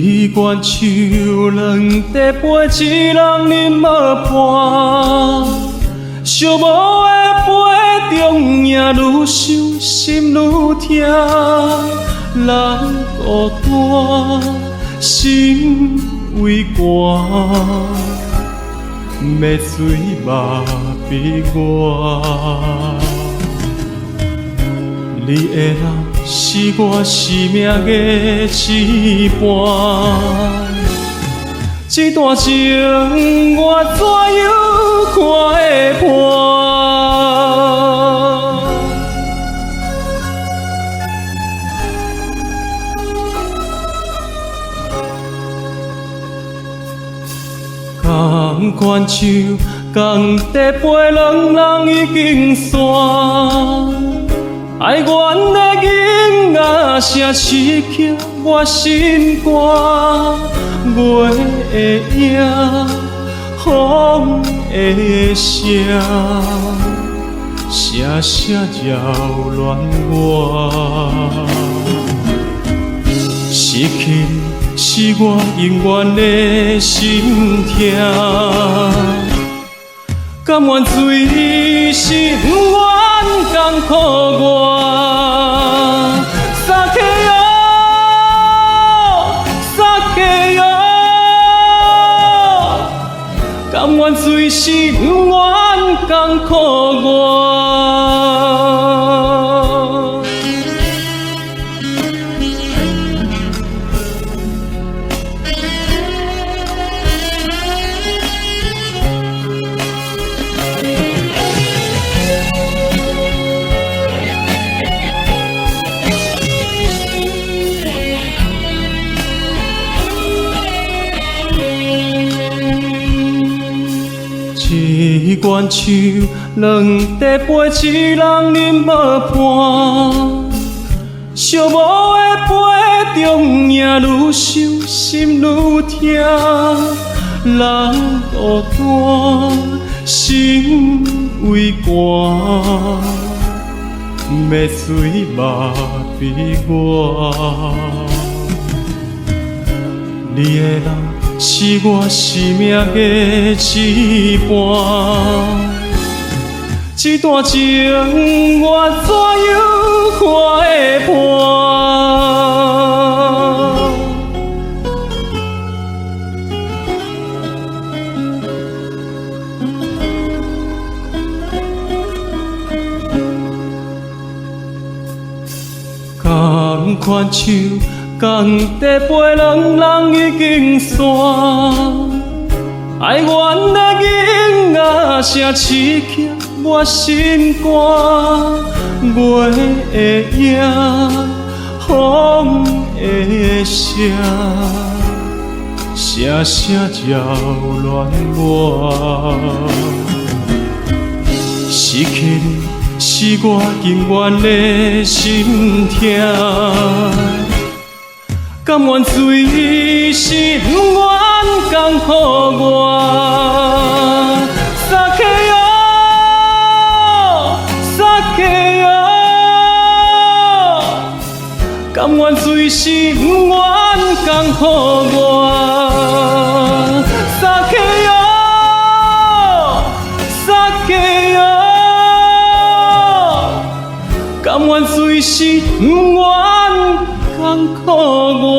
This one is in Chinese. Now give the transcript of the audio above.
一罐酒，两块杯，一人饮无伴。寂寞的杯中，也愈想心愈痛。人孤单，心为寒，要水目闭我。你的人是我生命的一半，这段情我怎样看会破？同款酒，同一杯，两人已经散。爱阮的囡仔声刺激我心肝，月的影，风的声，声声扰乱我。失去是我永远的心痛，甘愿随心愿甘苦我。甘愿随心愿甘苦我。一罐酒，两块杯，一人饮无伴。寂寞的杯中，也愈想心愈痛。人孤单，心为寒，要水目闭我。你的人是我生命的一半，这段情我怎样看会破？同款酒，同一杯，两人已经散。爱阮的囡仔声刺激我心肝，月的影，风的声，声声扰乱我。失去你是我永远的心痛，甘愿随心愿甘苦我。甘愿随心愿甘苦我。甘愿随心愿甘苦我。